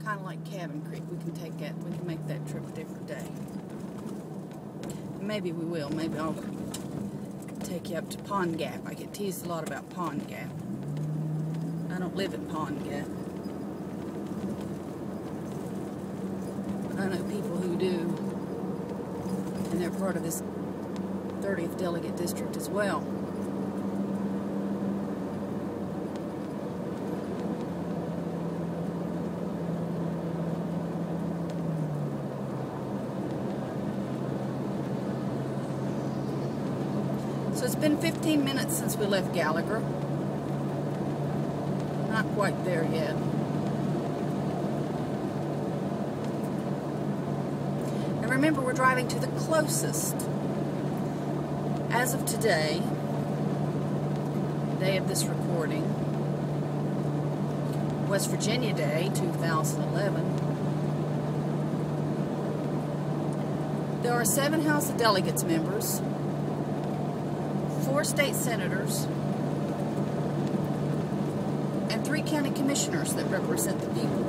kind of like Cabin Creek. We can make that trip a different day. Maybe we will. Maybe I'll take you up to Pond Gap. I get teased a lot about Pond Gap. I don't live in Pond Gap. But I know people who do. And they're part of this 30th Delegate District as well. So it's been 15 minutes since we left Gallagher. Not quite there yet. And remember, we're driving to the closest. As of today, day of this recording, West Virginia Day, 2011, there are 7 House of Delegates members, 4 state senators, and 3 county commissioners that represent the people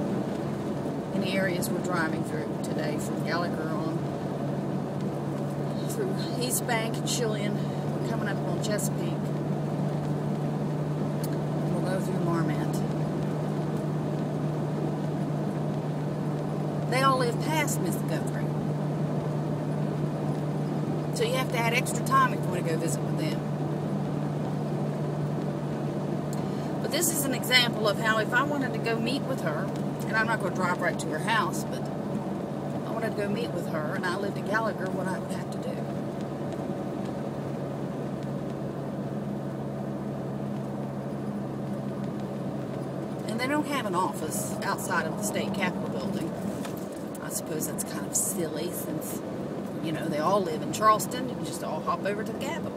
in the areas we're driving through today, from Gallagher on through East Bank and Chillian. We're coming up on Chesapeake. We'll go through Marmont. They all live past Miss Guthrie, so you have to add extra time if you want to go visit with them. But this is an example of how if I wanted to go meet with her, and I'm not going to drive right to her house, but if I wanted to go meet with her and I lived in Gallagher, what I would have to do. And they don't have an office outside of the state capitol building. I suppose that's kind of silly since, you know, they all live in Charleston. You can just all hop over to the Capitol.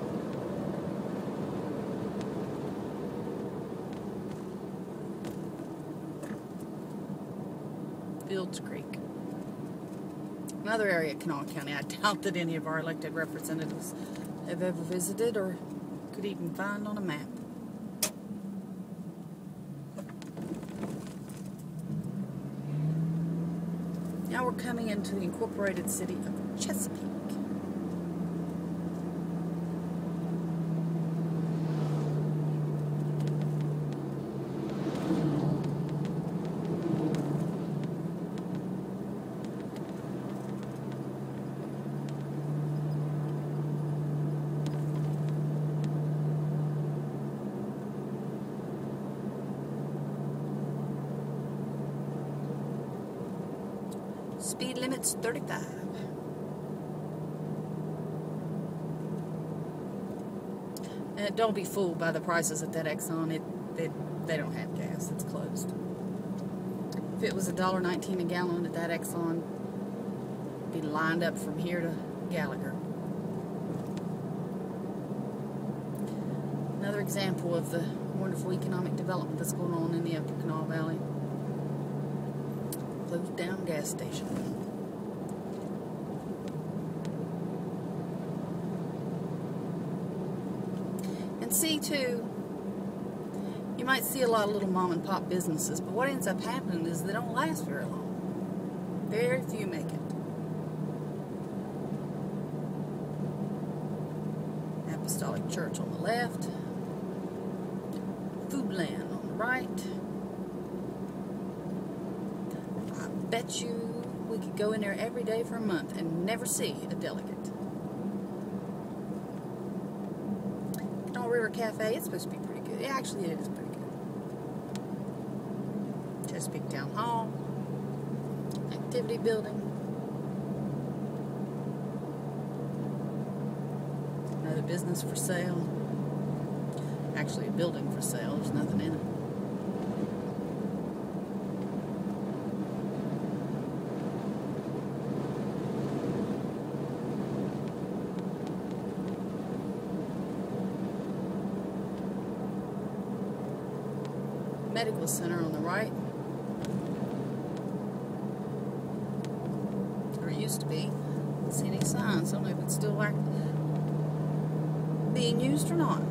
Fields Creek. Another area of Kanawha County I doubt that any of our elected representatives have ever visited or could even find on a map. Now we're coming into the incorporated city of Chesapeake. Speed limit's 35. And don't be fooled by the prices at that Exxon. They don't have gas. It's closed. If it was $1.19 a gallon at that Exxon, it'd be lined up from here to Gallagher. Another example of the wonderful economic development that's going on in the Upper Kanawha Valley. Closed down gas station. And see too, you might see a lot of little mom and pop businesses, but what ends up happening is they don't last very long. Very few make it. Apostolic Church on the left, Foodland on the right. Bet you we could go in there every day for a month and never see a delegate. Kanawha River Cafe, it's supposed to be pretty good. Yeah, actually, it is pretty good. Chesapeake Town Hall, activity building. Another business for sale. Actually, a building for sale. There's nothing in it. Medical center on the right. Or it used to be. I don't see any signs. I don't know if it's still being used or not.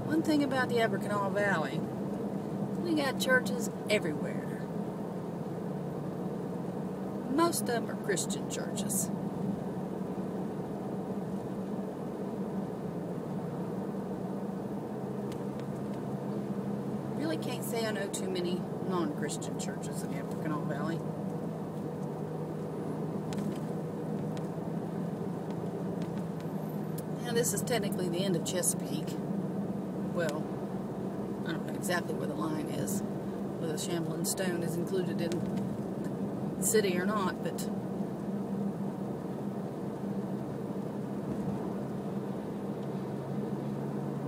One thing about the Upper Kanawha Valley, we got churches everywhere. Most of them are Christian churches. Really can't say I know too many non-Christian churches in the Upper Kanawha Valley. Now this is technically the end of Chesapeake. Well, I don't know exactly where the line is, whether Champlain Stone is included in the city or not, but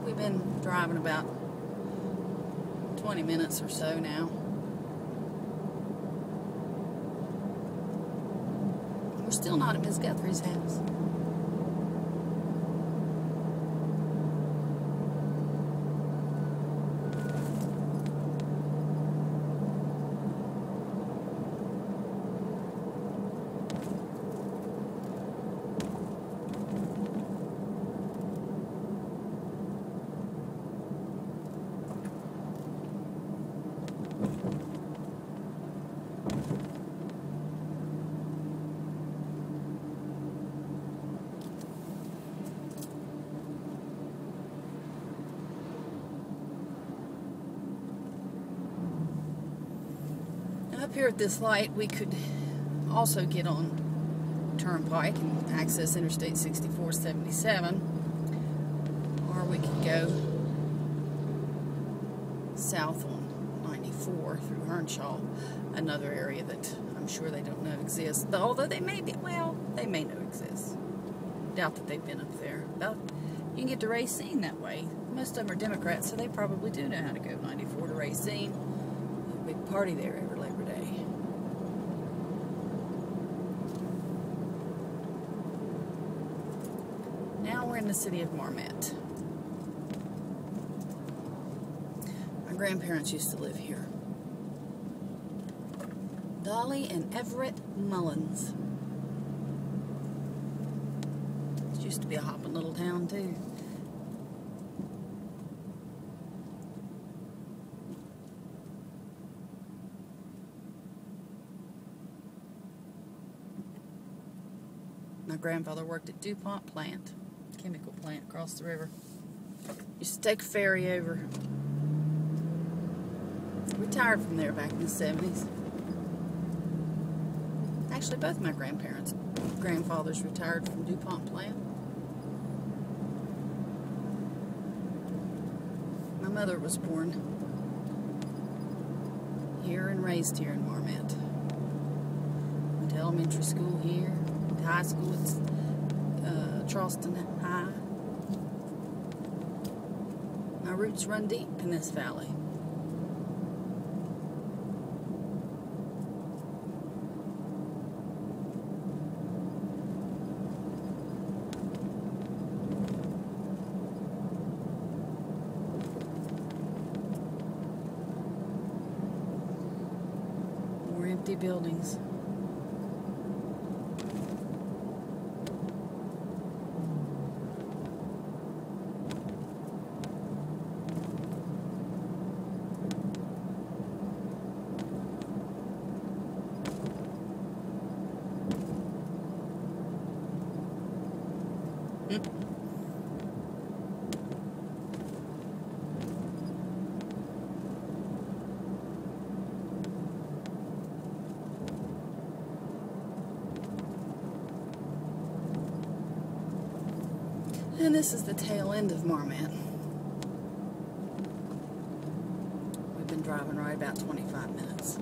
we've been driving about 20 minutes or so now. We're still not at Miss Guthrie's house. Up here at this light, we could also get on Turnpike and access Interstate 6477, or we could go south on 94 through Earnshaw, another area that I'm sure they don't know exists, although they may be, well, they may know exists. Doubt that they've been up there. Well, you can get to Racine that way. Most of them are Democrats, so they probably do know how to go 94 to Racine. A big party there every Labor Day. Now we're in the city of Marmet. My grandparents used to live here. Dolly and Everett Mullins. It used to be a hopping little town too. My grandfather worked at DuPont plant, chemical plant across the river. Used to take a ferry over. Retired from there back in the 70s. Actually, both my grandfathers retired from DuPont plant. My mother was born here and raised here in Marmet. Went to elementary school here. High school at Charleston High. My roots run deep in this valley. More empty buildings. And this is the tail end of Marmet. We've been driving right about 25 minutes.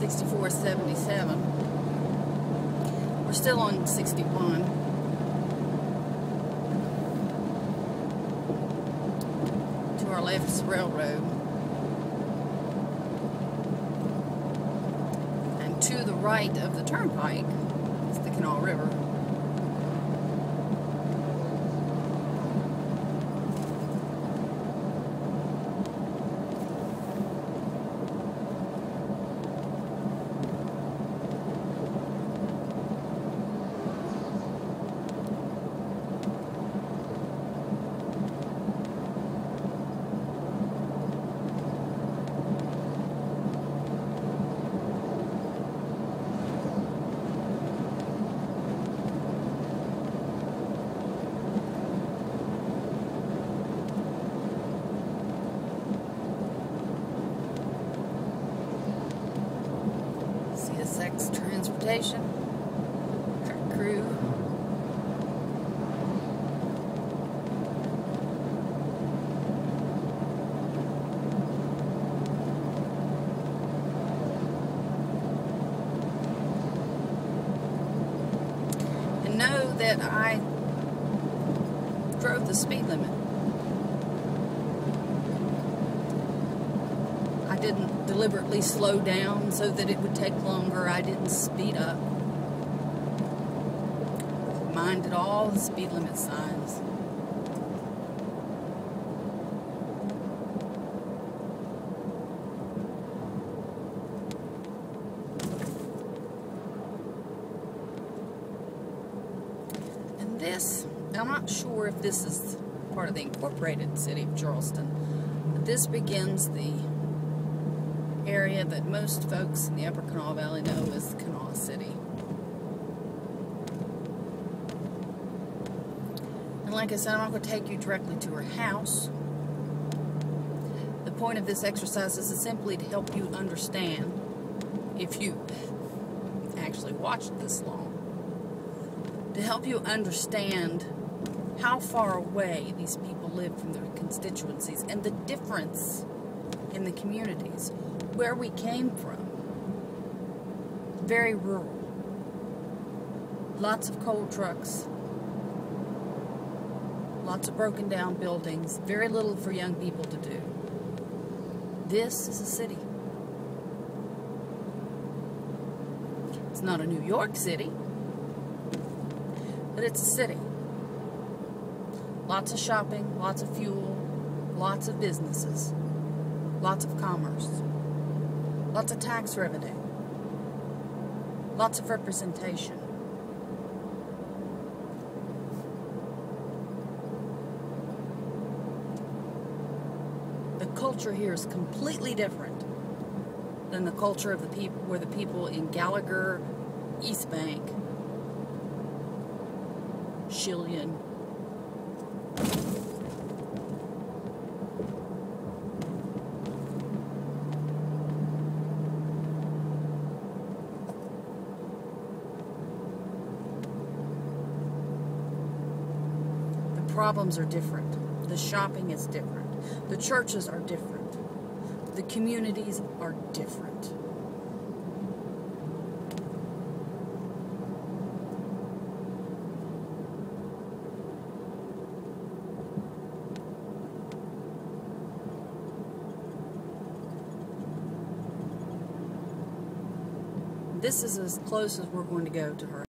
64 is 77. We're still on 61. To our left is the railroad. And to the right of the turnpike is the Kanawha River. CSX transportation, truck crew. And know that I drove the speed limit. I didn't deliberately slow down so that it would take longer. I didn't speed up. Minded all the speed limit signs. And this, I'm not sure if this is part of the incorporated city of Charleston, but this begins the area that most folks in the Upper Kanawha Valley know as Kanawha City. And like I said, I'm not going to take you directly to her house. The point of this exercise is simply to help you understand, if you actually watched this long, to help you understand how far away these people live from their constituencies and the difference in the communities where we came from. Very rural. Lots of coal trucks. Lots of broken down buildings. Very little for young people to do. This is a city. It's not a New York City, but it's a city. Lots of shopping, lots of fuel, lots of businesses, lots of commerce. Lots of tax revenue. Lots of representation. The culture here is completely different than the culture of the people where the people in Gallagher, East Bank, Shillian, problems are different. The shopping is different. The churches are different. The communities are different. This is as close as we're going to go to her